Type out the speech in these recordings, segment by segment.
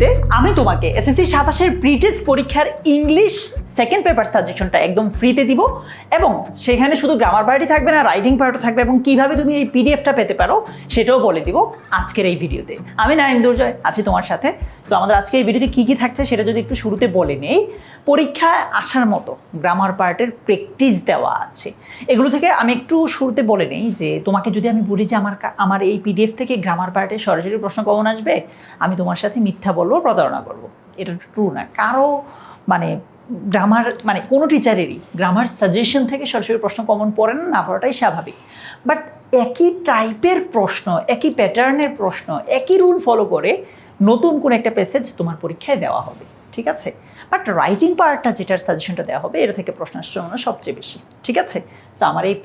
ভিডিওতে আমি তোমাকে এসএসসি 27-এর প্রি টেস্ট পরীক্ষার ইংলিশ সেকেন্ড পেপার সাজেশনটা একদম ফ্রিতে দিব এবং সেখানে শুধু গ্রামার পার্টই থাকবে না, রাইটিং পার্টও থাকবে এবং কিভাবে তুমি এই পিডিএফটা পেতে পারো সেটাও বলে দিব আজকের এই ভিডিওতে। আমি নাইম দুর্জয় আছি তোমার সাথে। সো আমাদের আজকে এই ভিডিওতে কী কী থাকছে সেটা যদি একটু শুরুতে বলে নেই। পরীক্ষায় আসার মতো গ্রামার পার্টের প্র্যাকটিস দেওয়া আছে, এগুলো থেকে আমি একটু শুরুতে বলে নেই যে তোমাকে যদি আমি বলি যে আমার এই পিডিএফ থেকে গ্রামার পার্টের সরাসরি প্রশ্ন কখন আসবে, আমি তোমার সাথে মিথ্যা বলবো, প্রতারণা করবো। এটা ট্রু না। কারো গ্রামার কোনো টিচারেরই গ্রামার সাজেশন থেকে সরাসরি প্রশ্ন কমন পড়ে না পড়াটাই স্বাভাবিক। বাট একই টাইপের প্রশ্ন, একই প্যাটার্নের প্রশ্ন, একই রুল ফলো করে নতুন কোনো একটা প্যাসেজ তোমার পরীক্ষায় দেওয়া হবে, ঠিক আছে? বাট রাইটিং পার্টটা যেটার সাজেশনটা দেওয়া হবে এটা থেকে প্রশ্ন আসার সম্ভাবনা সবচেয়ে বেশি, ঠিক আছে? সো আমার এই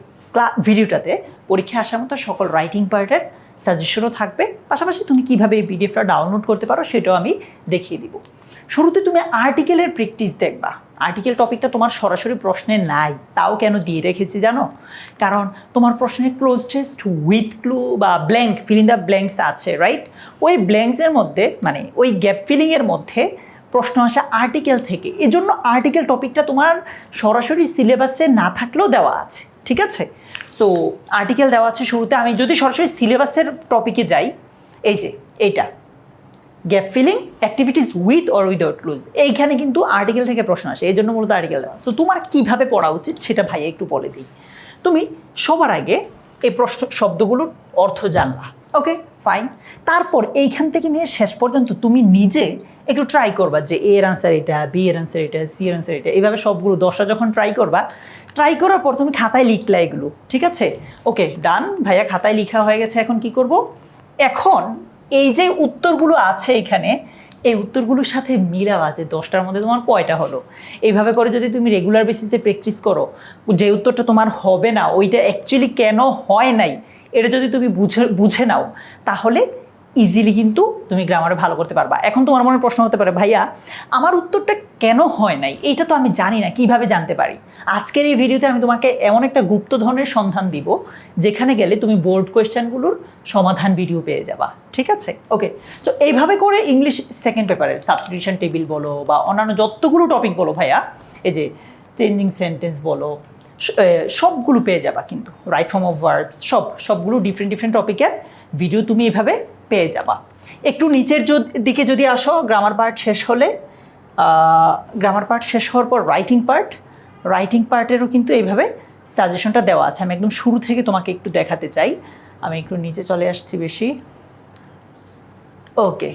ভিডিওটাতে পরীক্ষায় আসার মতো সকল রাইটিং পার্টের সাজেশনও থাকবে, পাশাপাশি তুমি কীভাবে এই পিডিএফটা ডাউনলোড করতে পারো সেটাও আমি দেখিয়ে দিব। শুরুতে তুমি আর্টিকেলের প্র্যাকটিস দেখবা। আর্টিকেল টপিকটা তোমার সরাসরি প্রশ্নে নাই, তাও কেন দিয়ে রেখেছি জানো? কারণ তোমার প্রশ্নে ক্লোজ টেস্ট উইথ ক্লু বা blank, fill in the blanks আছে, রাইট? ওই ব্ল্যাঙ্কসের মধ্যে ওই গ্যাপ ফিলিংয়ের মধ্যে প্রশ্ন আসে আর্টিকেল থেকে। এজন্য আর্টিকেল টপিকটা তোমার সরাসরি সিলেবাসে না থাকলেও দেওয়া আছে, ঠিক আছে? সো আর্টিকেল দেওয়া আছে শুরুতে। আমি যদি সরাসরি সিলেবাসের টপিকে যাই, এই যে এইটা gap filling activities with or without clues, এইখানে কিন্তু আর্টিকেল থেকে প্রশ্ন আসে, এই জন্য মূলত আর্টিকেল দেওয়া। সো তোমার কীভাবে পড়া উচিত সেটা ভাইয়া একটু বলে দিই। তুমি সবার আগে এই প্রশ্ন শব্দগুলোর অর্থ জানবা, ওকে ফাইন। তারপর এইখান থেকে নিয়ে শেষ পর্যন্ত তুমি নিজে একটু ট্রাই করবা যে এ এর আনসার এটা, বি এর আনসার এটা, সি এর আনসার এটা, এইভাবে সবগুলো 10টা যখন ট্রাই করবা, ট্রাই করার পর তুমি খাতায় লিখলা এগুলো, ঠিক আছে? ওকে ডান ভাইয়া, খাতায় লেখা হয়ে গেছে। এখন কি করব? এখন এই যে উত্তরগুলো আছে এখানে, এই উত্তরগুলোর সাথে মিলাবা যে 10টার মধ্যে তোমার কয়টা হলো। এইভাবে করে যদি তুমি রেগুলার বেসিসে প্র্যাকটিস করো, যে উত্তরটা তোমার হবে না ওইটা অ্যাকচুয়ালি কেন হয় নাই এটা যদি তুমি বুঝে নাও, তাহলে ইজিলি কিন্তু তুমি গ্রামারে ভালো করতে পারবা। এখন তোমার মনে প্রশ্ন হতে পারে, ভাইয়া আমার উত্তরটা কেন হয় নাই এইটা তো আমি জানি না, কিভাবে জানতে পারি? আজকের এই ভিডিওতে আমি তোমাকে এমন একটা গুপ্তধনের সন্ধান দিব যেখানে গেলে তুমি বোর্ড কোয়েশ্চেনগুলোর সমাধান ভিডিও পেয়ে যাবা, ঠিক আছে? ওকে, সো এইভাবে করে ইংলিশ সেকেন্ড পেপারের সাবস্টিটিউশন টেবিল বলো বা অন্যান্য যতগুলো টপিক বলো ভাইয়া, এই যে চেঞ্জিং সেন্টেন্স বলো, সবগুলো পেয়ে যাবা। কিন্তু রাইট ফর্ম অফ ভার্বস সবগুলো ডিফারেন্ট টপিকের ভিডিও তুমি এভাবে পেয়ে যাবা। একটু নিচের দিকে যদি আসো, গ্রামার পার্ট শেষ হলে, গ্রামার পার্ট শেষ হওয়ার পর রাইটিং পার্টেরও কিন্তু এইভাবে সাজেশনটা দেওয়া আছে। আমি একদম শুরু থেকে তোমাকে একটু দেখাতে চাই। আমি একটু নিচে চলে আসছি বেশি। ওকে,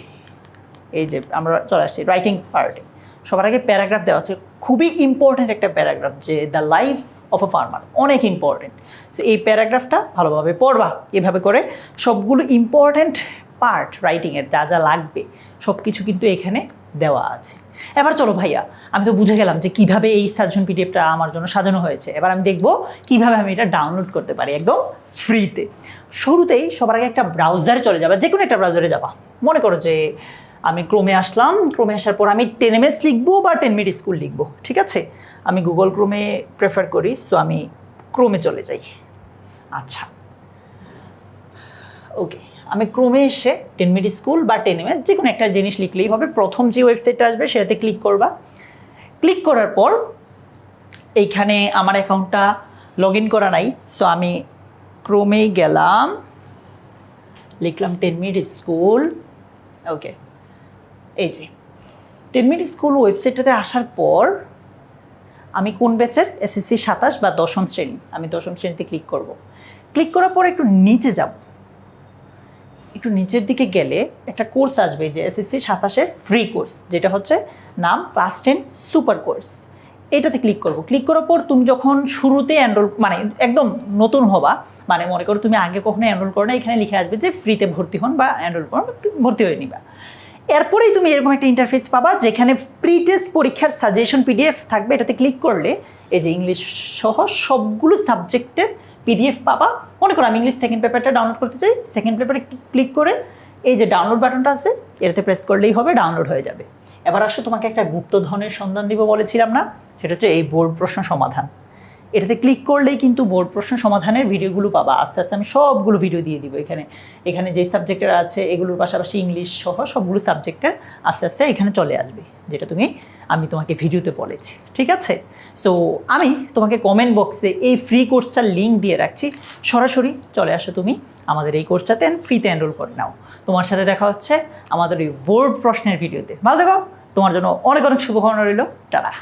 এই যে আমরা চলে আসছি রাইটিং পার্টে। সবার আগে প্যারাগ্রাফ দেওয়া আছে, খুবই ইম্পর্ট্যান্ট একটা প্যারাগ্রাফ, যে the life of a farmer, অনেক ইম্পর্ট্যান্ট। সো এই প্যারাগ্রাফটা ভালোভাবে পড়বা। এভাবে করে সবগুলো ইম্পর্ট্যান্ট পার্ট রাইটিংয়ের যা যা লাগবে সব কিছু কিন্তু এখানে দেওয়া আছে। এবার চলো ভাইয়া, আমি তো বুঝে গেলাম যে কীভাবে এই সাজেশন পিডিএফটা আমার জন্য সাজানো হয়েছে। এবার আমি দেখব কীভাবে আমি এটা ডাউনলোড করতে পারি একদম ফ্রিতে। শুরুতেই সবার আগে একটা ব্রাউজারে চলে যাবা, যে কোনো একটা ব্রাউজারে যাবা। মনে করো যে আমি ক্রোমে আসলাম, ক্রোমে আসার পর আমি 10ms লিখবো বা 10 মিনিট স্কুল লিখবো, ঠিক আছে? আমি গুগল ক্রোমে প্রেফার করি, সো আমি ক্রোমে চলে যাই। আচ্ছা, ওকে, আমি ক্রোমে এসে 10 মিনিট স্কুল বা 10ms যে কোনো একটা জিনিস লিখলেই হবে। প্রথম যে ওয়েবসাইটটা আসবে সেটাতে ক্লিক করবা। ক্লিক করার পর এইখানে আমার অ্যাকাউন্টটা লগ ইন করা নাই, সো আমি ক্রোমেই গেলাম, লিখলাম 10 মিনিট স্কুল। ওকে, এই যে 10 মিনিট স্কুল ওয়েবসাইটটাতে আসার পর আমি কোন ব্যাচের, এসএসসি 27 বা 10ম শ্রেণী, আমি 10ম শ্রেণীতে ক্লিক করব। ক্লিক করার পর একটু নিচে যাব, একটু নিচের দিকে গেলে একটা কোর্স আসবে যে এসএসসি 27-এর ফ্রি কোর্স, যেটা হচ্ছে নাম ক্লাস 10 সুপার কোর্স। এটাতে ক্লিক করব। ক্লিক করার পর তুমি যখন শুরুতে এনরোল একদম নতুন হবা, মনে করো তুমি আগে কখনো এনরোল করো না, এখানে লিখে আসবে যে ফ্রিতে ভর্তি হন বা এনরোল করুন, ভর্তি হয়ে নিবা। এরপরেই তুমি এরকম একটা ইন্টারফেস পাবা যেখানে প্রি টেস্ট পরীক্ষার সাজেশন পিডিএফ থাকবে। এটাতে ক্লিক করলে এই যে ইংলিশ সহ সবগুলো সাবজেক্টের পিডিএফ পাবা। মনে করো আমি ইংলিশ সেকেন্ড পেপারটা ডাউনলোড করতে চাই, সেকেন্ড পেপারে ক্লিক করে এই যে ডাউনলোড বাটনটা আছে এটাতে প্রেস করলেই হবে, ডাউনলোড হয়ে যাবে। এবার আসো তোমাকে একটা গুপ্তধনের সন্ধান দিব বলেছিলাম না, সেটা হচ্ছে এই বোর্ড প্রশ্ন সমাধান। এটাতে ক্লিক করলেই কিন্তু বোর্ড প্রশ্ন সমাধানের ভিডিওগুলো পাবা। আস্তে আস্তে আমি সবগুলো ভিডিও দিয়ে দিব এখানে। এখানে যে সাবজেক্টের আছে এগুলোর পাশাপাশি ইংলিশ সহ সবগুলো সাবজেক্টের আস্তে আস্তে এখানে চলে আসবে, যেটা আমি তোমাকে ভিডিওতে বলেছি, ঠিক আছে? সো আমি তোমাকে কমেন্ট বক্সে এই ফ্রি কোর্সটার লিঙ্ক দিয়ে রাখছি, সরাসরি চলে আসো তুমি আমাদের এই কোর্সটাতে ফ্রিতে এনরোল করে নাও। তোমার সাথে দেখা হচ্ছে আমাদের ওই বোর্ড প্রশ্নের ভিডিওতে। ভালো থেকো, তোমার জন্য অনেক অনেক শুভকামনা রইল। টাটা।